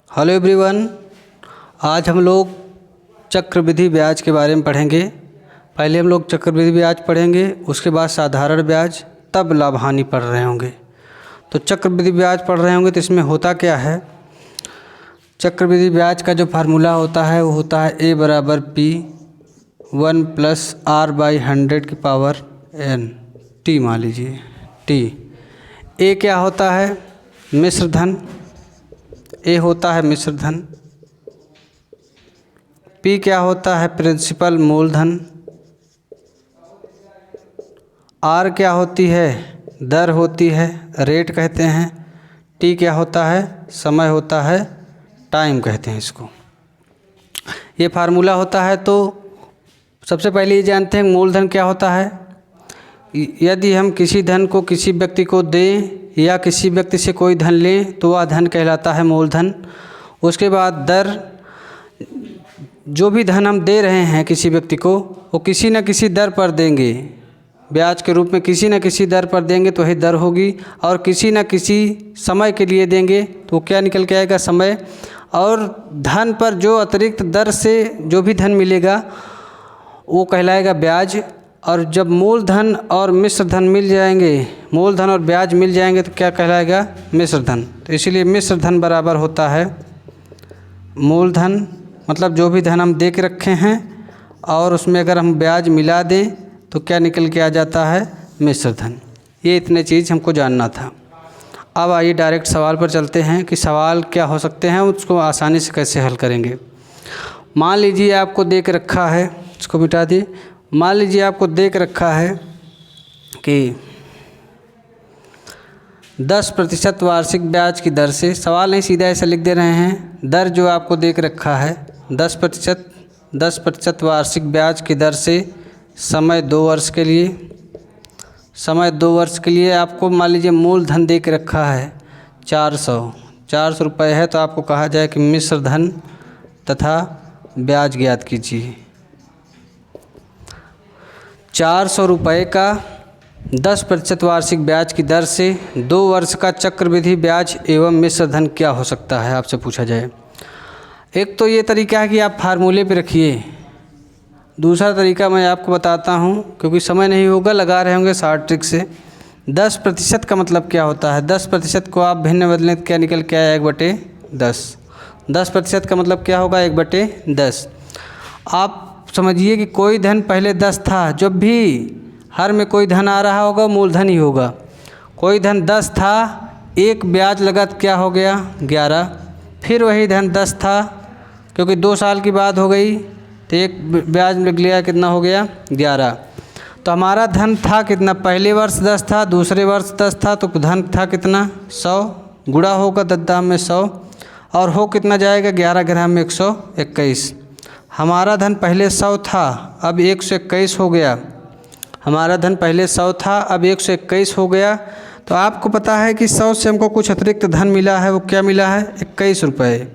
Hello everyone, आज हम लोग चक्रवृद्धि ब्याज के बारे में पढ़ेंगे। पहले हम लोग चक्रवृद्धि ब्याज पढ़ेंगे, उसके बाद साधारण ब्याज, तब लाभ हानि पढ़ रहे होंगे। तो चक्रवृद्धि ब्याज पढ़ रहे होंगे तो इसमें होता क्या है। चक्रवृद्धि ब्याज का जो फार्मूला होता है वो होता है A बराबर P 1 प्लस R/100⁻n T, मान लीजिए T। A क्या होता है? मिश्र धन। A होता है मिश्र धन। P क्या होता है? प्रिंसिपल मूलधन। R क्या होती है? दर होती है, रेट कहते हैं। T क्या होता है? समय होता है, टाइम कहते हैं इसको। ये फार्मूला होता है। तो सबसे पहले ये जानते हैं मूलधन क्या होता है। यदि हम किसी धन को किसी व्यक्ति को दें या किसी व्यक्ति से कोई धन लें तो वह धन कहलाता है मूलधन। उसके बाद दर, जो भी धन हम दे रहे हैं किसी व्यक्ति को वो किसी न किसी दर पर देंगे, ब्याज के रूप में किसी न किसी दर पर देंगे तो वही दर होगी। और किसी न किसी समय के लिए देंगे तो क्या निकल के आएगा? समय। और धन पर जो अतिरिक्त दर से जो भी धन मिलेगा वो कहलाएगा ब्याज। और जब मूलधन और मिश्र धन मिल जाएंगे, मूलधन और ब्याज मिल जाएंगे तो क्या कहलाएगा? मिश्र धन। तो इसीलिए मिश्र धन बराबर होता है मूलधन, मतलब जो भी धन हम दे के रखे हैं और उसमें अगर हम ब्याज मिला दें तो क्या निकल के आ जाता है? मिश्र धन। ये इतने चीज़ हमको जानना था। अब आइए डायरेक्ट सवाल पर चलते हैं कि सवाल क्या हो सकते हैं, उसको आसानी से कैसे हल करेंगे। मान लीजिए आपको दे के रखा है, इसको मिटा दिए। मान लीजिए आपको दे के रखा है कि 10% वार्षिक ब्याज की दर से, सवाल नहीं सीधा ऐसा लिख दे रहे हैं, दर जो आपको दे के रखा है 10% वार्षिक ब्याज की दर से समय 2 वर्ष के लिए, समय 2 वर्ष के लिए आपको मान लीजिए मूलधन दे के रखा है 400 रुपये है। तो आपको कहा जाए कि मिश्र धन तथा ब्याज ज्ञात कीजिए। 400 रुपये का 10% वार्षिक ब्याज की दर से 2 वर्ष का चक्रवृद्धि ब्याज एवं मिश्र धन क्या हो सकता है, आपसे पूछा जाए। एक तो ये तरीका है कि आप फार्मूले पे रखिए। दूसरा तरीका मैं आपको बताता हूँ, क्योंकि समय नहीं होगा, लगा रहे होंगे शॉर्ट ट्रिक से। 10% का मतलब क्या होता है? 10% को आप भिन्न बदलें तो क्या निकल के आया? 1/10। 10% का मतलब क्या होगा? 1/10। आप समझिए कि कोई धन पहले 10 था। जब भी हर में कोई धन आ रहा होगा मूलधन ही होगा। कोई धन 10 था, एक ब्याज लगा तो क्या हो गया? 11। फिर वही धन 10 था, क्योंकि 2 साल की बात हो गई तो एक ब्याज लग लिया, कितना हो गया? 11। तो हमारा धन था कितना? पहले वर्ष 10 था, दूसरे वर्ष 10 था, तो धन था कितना? 100। गुणा होगा 10 दाम में 100 और हो कितना जाएगा? 11 ग्राम में 121। हमारा धन पहले 100 था, अब 121 हो गया। हमारा धन पहले 100 था, अब 121 हो गया। तो आपको पता है कि 100 से हमको कुछ अतिरिक्त धन मिला है। वो क्या मिला है? 21 रुपये।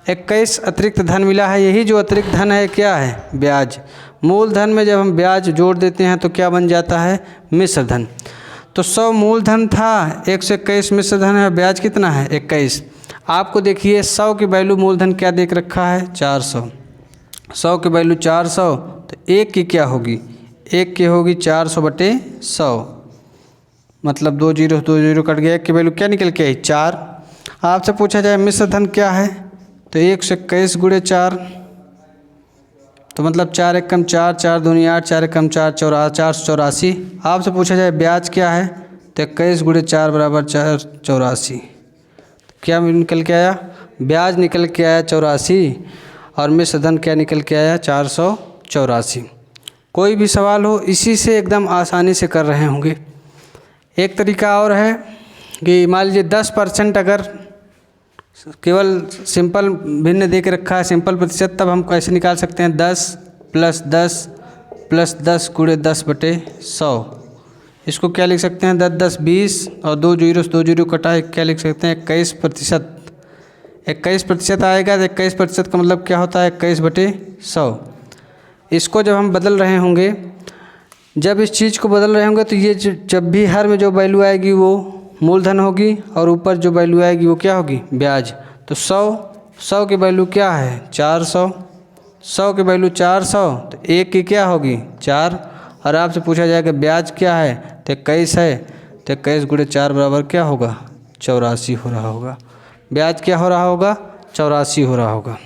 21 अतिरिक्त धन मिला है। यही जो अतिरिक्त धन है क्या है? ब्याज। मूलधन में जब हम ब्याज जोड़ देते हैं तो क्या बन जाता है? मिश्र धन। तो 100 मूलधन था, 121 मिश्र धन है, ब्याज कितना है? 21। आपको देखिए 100 की वैल्यू मूलधन क्या देख रखा है? 400। 100 की वैल्यू 400, तो 1 की क्या होगी? 1 की होगी 400/100, मतलब 2 जीरो कट गया। 1 की वैल्यू क्या निकल के आई? 4। आपसे पूछा जाए मिश्र धन क्या है, तो 121 × 4, तो मतलब 4 × 1 = 4, 4 दूनी 8, 4 × 1 = 4, 484। आपसे पूछा जाए ब्याज क्या है, तो 21 × 4 = 484। क्या निकल के आया? ब्याज निकल के आया 84 और मिश्र धन क्या निकल के आया? 484। कोई भी सवाल हो इसी से एकदम आसानी से कर रहे होंगे। एक तरीका और है कि मान लीजिए 10% अगर केवल सिंपल भिन्न दे के रखा है, सिंपल प्रतिशत, तब हम कैसे निकाल सकते हैं? 10 + 10 + 10 × 10/100। इसको क्या लिख सकते हैं? 10 10 20 और 2 जीरो कटा, क्या लिख सकते हैं? 21%। 21% आएगा। तो 21% का मतलब क्या होता है? 21/100। इसको जब हम बदल रहे होंगे, जब इस चीज़ को बदल रहे होंगे तो ये जब भी हर में जो वैल्यू आएगी वो मूलधन होगी और ऊपर जो वैल्यू आएगी वो क्या होगी? ब्याज। तो 100 100 की वैल्यू क्या है 400, 100 की वैल्यू 400 तो 1 की क्या होगी 4। और आपसे पूछा जाएगा ब्याज क्या है तो 21 है, तो 21 गुणे 4 बराबर क्या होगा 84 हो रहा होगा। ब्याज क्या हो रहा होगा 84 हो रहा होगा।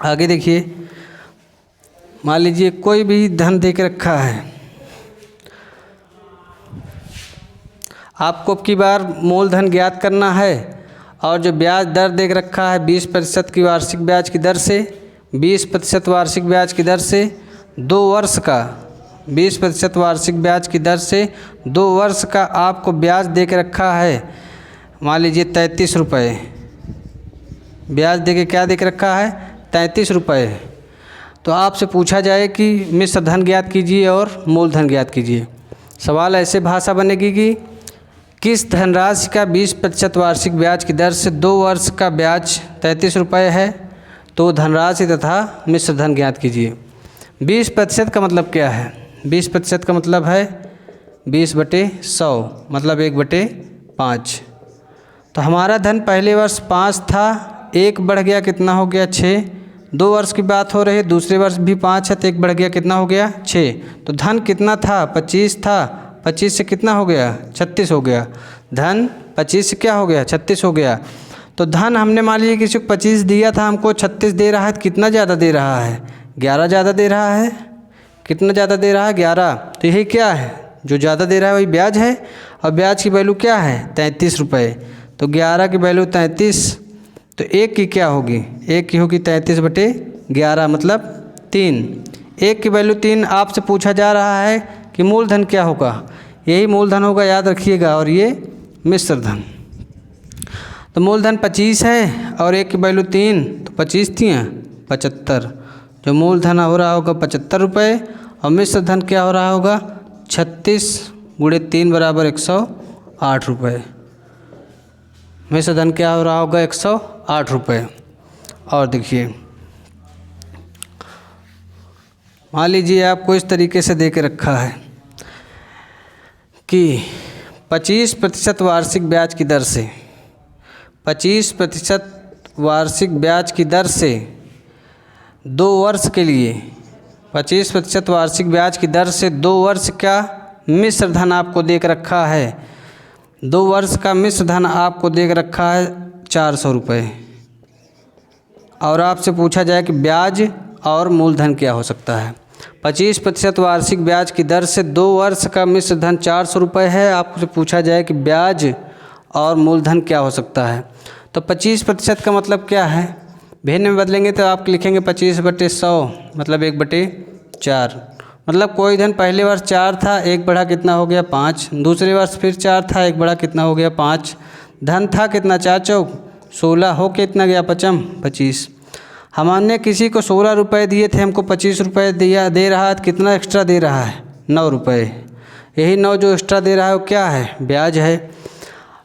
आगे देखिए, मान लीजिए कोई भी धन दे के रखा है, आपको अब की बार मूलधन ज्ञात करना है और जो ब्याज दर दे के रखा है 20% की वार्षिक ब्याज की दर से, 20% वार्षिक ब्याज की दर से 2 वर्ष का, 20% वार्षिक ब्याज की दर से 2 वर्ष का आपको ब्याज दे के रखा है। मान लीजिए 33 रुपये ब्याज दे के क्या दे के रखा है 33 रुपये। तो आपसे पूछा जाए कि मिश्र धन ज्ञात कीजिए और मूलधन ज्ञात कीजिए। सवाल ऐसे भाषा बनेगी कि किस धनराशि का 20% वार्षिक ब्याज की दर से 2 वर्ष का ब्याज 33 रुपये है, तो धनराशि तथा मिश्र धन ज्ञात कीजिए। 20% का मतलब क्या है, 20% का मतलब है 20/100 मतलब 1/5। तो हमारा धन पहले वर्ष 5 था, 1 बढ़ गया कितना हो गया 6। 2 वर्ष की बात हो रही है, दूसरे वर्ष भी 5 है तो 1 बढ़ गया कितना हो गया 6। तो धन कितना था 25 था, 25 से कितना हो गया 36 हो गया। धन 25 से क्या हो गया 36 हो गया। तो धन हमने मान लीजिए किसी को 25 दिया था, हमको 36 दे रहा है, तो कितना ज़्यादा दे रहा है 11 ज़्यादा दे रहा है। कितना ज़्यादा दे रहा है 11। तो यही क्या है जो ज़्यादा दे रहा है वही ब्याज है, और ब्याज की वैल्यू क्या है 33 रुपये। तो 11 की वैल्यू 33, तो 1 की क्या होगी 1 की होगी 33/11 मतलब 3। 1 की वैल्यू 3। आपसे पूछा जा रहा है कि मूलधन क्या होगा, यही मूलधन होगा याद रखिएगा, और ये मिश्र धन। तो मूलधन 25 है और 1 की वैल्यू 3, तो 25 थी 75। जो मूलधन हो रहा होगा 75 रुपये और मिश्र धन क्या हो रहा होगा 36 गुणे 3 बराबर 108 रुपये। मिश्र धन क्या हो रहा होगा 108 रुपये। और देखिए, मान लीजिए आपको इस तरीके से दे के रखा है कि 25% वार्षिक ब्याज की दर से, 25% वार्षिक ब्याज की दर से 2 वर्ष के लिए, 25% वार्षिक ब्याज की दर से 2 वर्ष का मिश्र धन आपको दे के रखा है। 2 वर्ष का मिश्र धन आपको दे के रखा है 400 रुपये। और आपसे पूछा जाए कि ब्याज और मूलधन क्या हो सकता है। 25% वार्षिक ब्याज की दर से 2 वर्ष का मिश्र धन 400 रुपये है। आपसे पूछा जाए कि ब्याज और मूलधन क्या हो सकता है। तो 25% का मतलब क्या है, भिन्न में बदलेंगे तो आप लिखेंगे 25/100 मतलब 1/4। मतलब कोई धन पहले वर्ष 4 था, 1 बढ़ा कितना हो गया 5। दूसरे वर्ष फिर 4 था, 1 बढ़ा कितना हो गया 5। धन था कितना 4 चौक 16 हो कितना गया 25। हमने किसी को 16 रुपये दिए थे, हमको 25 रुपये दे रहा है, तो कितना एक्स्ट्रा दे रहा है 9 रुपये। यही 9 जो एक्स्ट्रा दे रहा है वो क्या है ब्याज है।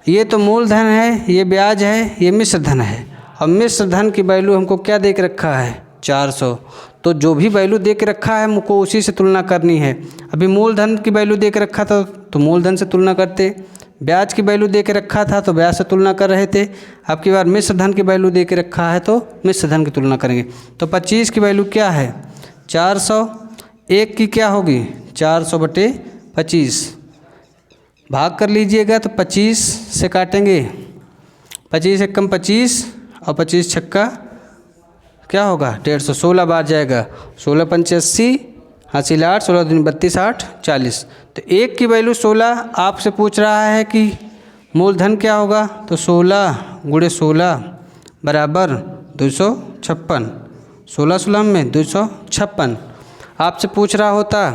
ये तो मूलधन है, ये ब्याज है, ये मिश्र धन है। अब मिश्र धन की वैल्यू हमको क्या दे के रखा है 400। तो जो भी वैल्यू दे के रखा है हमको उसी से तुलना करनी है। अभी मूलधन की वैल्यू दे के रखा था तो मूलधन से तुलना करते, ब्याज की वैल्यू दे के रखा था तो ब्याज से तुलना कर रहे थे। अब की बार मिश्र धन की वैल्यू दे के रखा है तो मिश्र धन की तुलना करेंगे। तो 25 की वैल्यू क्या है 400, 1 की क्या होगी 400/25 भाग कर लीजिएगा तो 25 से काटेंगे, 25 एकम 25 और 25 छक्का क्या होगा 150, 16 बार जाएगा। 16 पंचे 80, 80 8, 16 दूनी 32, 8 40। तो 1 की वैल्यू 16। आपसे पूछ रहा है कि मूलधन क्या होगा, तो 16 गुणे 16 बराबर 256। 16 में 256। आपसे पूछ रहा होता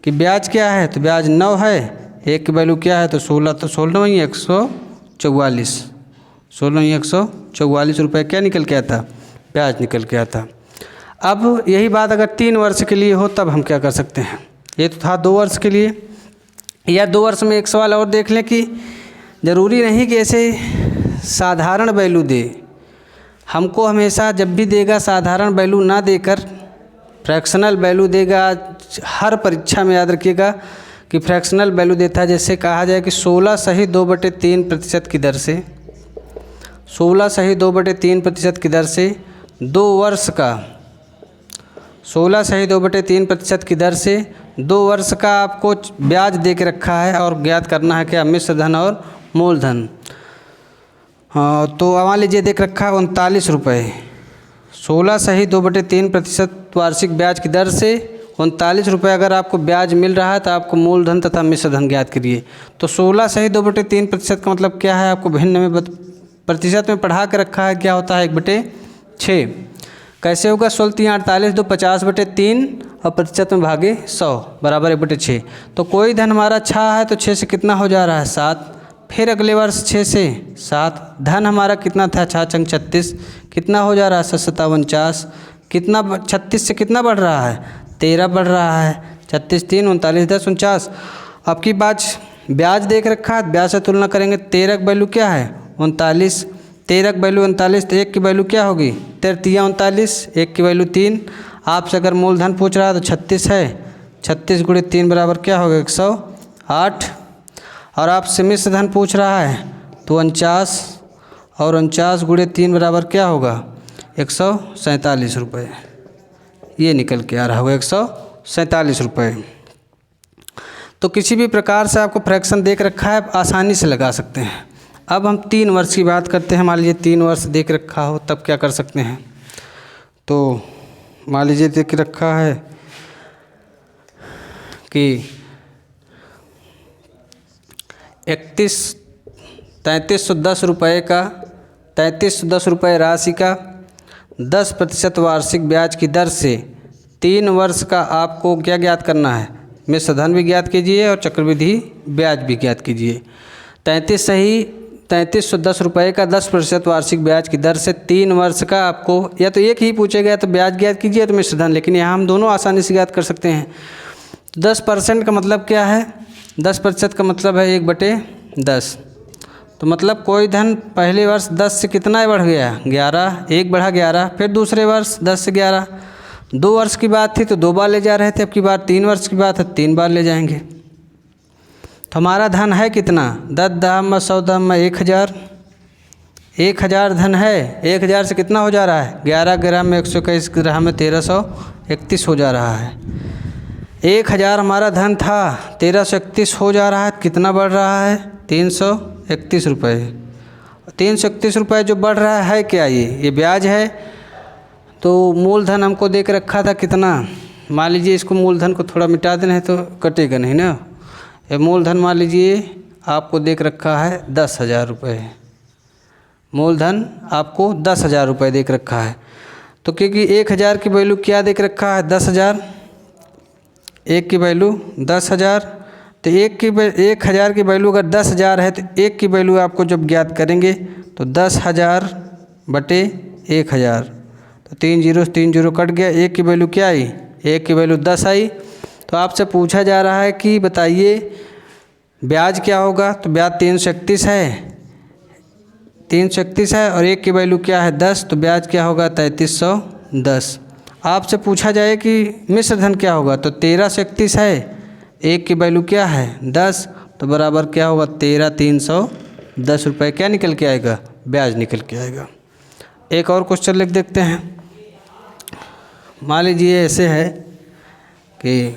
कि ब्याज क्या है, तो ब्याज 9 है। 1 की वैल्यू क्या है तो 16, तो 16 में 144, 16 में 144 रुपये क्या निकल के आता ब्याज निकल के आता। अब यही बात अगर 3 वर्ष के लिए हो तब हम क्या कर सकते हैं। ये तो था 2 वर्ष के लिए, या 2 वर्ष में एक सवाल और देख लें कि ज़रूरी नहीं कि ऐसे साधारण वैल्यू दे। हमको हमेशा जब भी देगा साधारण वैल्यू ना देकर फ्रैक्शनल वैल्यू देगा। हर परीक्षा में याद रखिएगा कि फ्रैक्शनल वैल्यू देता है। जैसे कहा जाए कि 16 सही 2/3% की दर से 16 सही 2/3% की दर से 2 वर्ष का 16 सही 2/3% की दर से 2 वर्ष का आपको ब्याज दे के रखा है और ज्ञात करना है क्या, मिश्र धन और मूलधन। हाँ, तो मान लीजिए देख रखा है 39 रुपये। 16 सही 2/3% वार्षिक ब्याज की दर से 39 रुपये अगर आपको ब्याज मिल रहा है तो आपको मूलधन तथा मिश्र धन ज्ञात करिए। तो 16 सही 2/3% का मतलब क्या है, आपको भिन्न में प्रतिशत में पढ़ा के रखा है, क्या होता है 1/6। कैसे होगा, 16 48 2 50/3 और प्रतिशत में भागे 100 बराबर 1/6। तो कोई धन हमारा 6 है तो 6 से कितना हो जा रहा है 7, फिर अगले वर्ष 6 से 7। धन हमारा कितना था 6 × 36 कितना हो जा रहा है 7 × 49, कितना 36 से कितना बढ़ रहा है 13 बढ़ रहा है। 36 3 39 10 49। अब की ब्याज देख रखा है, ब्याज से तुलना करेंगे। 13 की वैल्यू क्या है 39, 13 की वैल्यू 39, तो 1 की वैल्यू क्या होगी 13 39, 1 की वैल्यू 3। आपसे अगर मूलधन पूछ रहा है तो 36 है, 36 × 3 बराबर क्या होगा 108। और आपसे मिश्र धन पूछ रहा है तो 49 और 49 × 3 बराबर क्या होगा 147 रुपये। ये निकल के आ रहा होगा 147 रुपये। तो किसी भी प्रकार से आपको फ्रैक्शन देख रखा है, आप आसानी से लगा सकते हैं। अब हम 3 वर्ष की बात करते हैं। मान लीजिए 3 वर्ष देख रखा हो तब क्या कर सकते हैं। तो मान लीजिए देख रखा है कि 3310 रुपये का 3310 रुपये राशि का 10% वार्षिक ब्याज की दर से 3 वर्ष का आपको क्या ज्ञात करना है, मिश्र धन भी ज्ञात कीजिए और चक्रवृद्धि ब्याज भी ज्ञात कीजिए। 3310 रुपये का 10% वार्षिक ब्याज की दर से 3 वर्ष का आपको या तो एक ही पूछेगा या तो ब्याज ज्ञात कीजिए तो मिश्र धन, लेकिन यहाँ हम दोनों आसानी से ज्ञात कर सकते हैं। 10% का मतलब क्या है, 10% का मतलब है 1/10। तो मतलब कोई धन पहले वर्ष 10 से कितना बढ़ गया 11, 1 बढ़ा 11, फिर दूसरे वर्ष 10 से 11। 2 वर्ष की बात थी तो 2 बार ले जा रहे थे, अब की बार 3 वर्ष की बात है 3 बार ले जाएंगे। तो हमारा धन है कितना 10 10 में 100 10 में 1000, 1000 धन है। 1000 से कितना हो जा रहा है 11 ग्राम में 121 ग्राम में 1331 हो जा रहा है। 1000 हमारा धन था 1331 हो जा रहा है, कितना बढ़ रहा है 331 रुपये। 331 रुपये जो बढ़ रहा है क्या, ये ब्याज है। तो मूलधन हमको देख रखा था कितना, मान लीजिए इसको मूलधन को थोड़ा मिटा देना है तो कटेगा नहीं ना। ये मूलधन मान लीजिए आपको देख रखा है 10,000 रुपये। मूलधन आपको 10,000 रुपये देख रखा है। तो क्योंकि 1000 की वैल्यू क्या देख रखा है 10,000, 1 की वैल्यू 10,000, तो 1000 की वैल्यू अगर 10,000 है तो 1 की वैल्यू आपको जब ज्ञात करेंगे तो 10,000 बटे 1000, तो 3 0 से 3 0 कट गया। 1 की वैल्यू क्या आई 1 की वैल्यू 10 आई। तो आपसे पूछा जा रहा है कि बताइए ब्याज क्या होगा, तो ब्याज 331 है, 331 है और 1 की वैल्यू क्या है 10, तो ब्याज क्या होगा 3310। आपसे पूछा जाए कि मिश्र धन क्या होगा, तो 1331 है, 1 की वैल्यू क्या है 10, तो बराबर क्या होगा 13,310 रुपये क्या निकल के आएगा, ब्याज निकल के आएगा। एक और क्वेश्चन लिख देखते हैं। मान लीजिए ऐसे है कि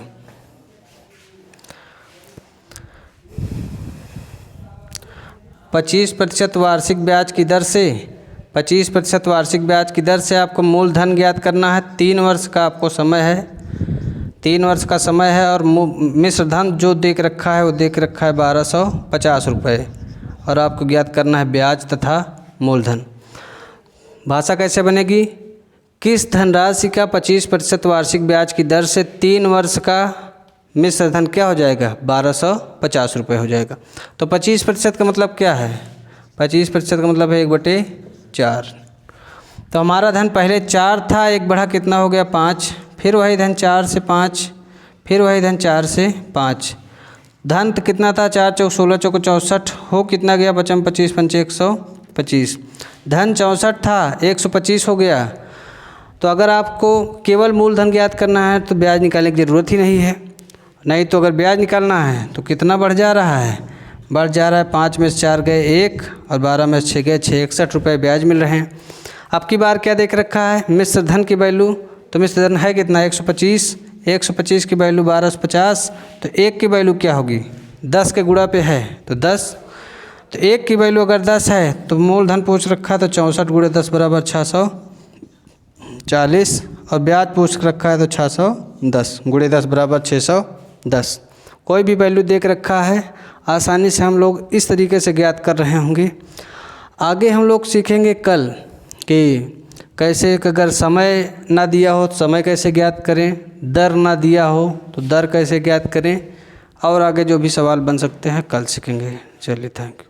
25% वार्षिक ब्याज की दर से 25% वार्षिक ब्याज की दर से आपको मूलधन ज्ञात करना है। 3 वर्ष का आपको समय है, 3 वर्ष का समय है और मिश्र धन जो देख रखा है वो देख रखा है 1250 रुपये और आपको ज्ञात करना है ब्याज तथा मूलधन। भाषा कैसे बनेगी, किस धनराशि का 25% वार्षिक ब्याज की दर से 3 वर्ष का मिश्र धन क्या हो जाएगा 1250 रुपये हो जाएगा। तो 25% का मतलब क्या है, 25% का मतलब है 1/4। तो हमारा धन पहले 4 था, 1 बढ़ा कितना हो गया 5, फिर वही धन 4 से 5, फिर वही धन 4 से 5। धन तो कितना था 4 चौक 16 चौक 64 हो कितना गया 55 25 5 125। धन 64 था 125 हो गया। तो अगर आपको केवल मूलधन ज्ञात करना है तो ब्याज निकालने की ज़रूरत ही नहीं है, नहीं तो अगर ब्याज निकालना है तो कितना बढ़ जा रहा है बढ़ जा रहा है। 5 में से 4 गए 1 और 12 में से 6 गए 6, 61 रुपये ब्याज मिल रहे हैं। अब की बार क्या देख रखा है, मिश्र धन की वैल्यू, तो मिश्र धन है कितना 125, 125 की वैल्यू 1250, तो 1 की वैल्यू क्या होगी 10 के गुणा पे है तो 10, तो 1 की वैल्यू अगर 10 है तो मूलधन पूछ रखा है तो 64 गुणे 10 बराबर 640, और ब्याज पूछ रखा है तो 610 गुणे 10 बराबर 610। कोई भी वैल्यू देख रखा है आसानी से हम लोग इस तरीके से ज्ञात कर रहे होंगे। आगे हम लोग सीखेंगे कल कि कैसे, अगर समय ना दिया हो तो समय कैसे ज्ञात करें, दर ना दिया हो तो दर कैसे ज्ञात करें, और आगे जो भी सवाल बन सकते हैं कल सीखेंगे। चलिए, थैंक यू।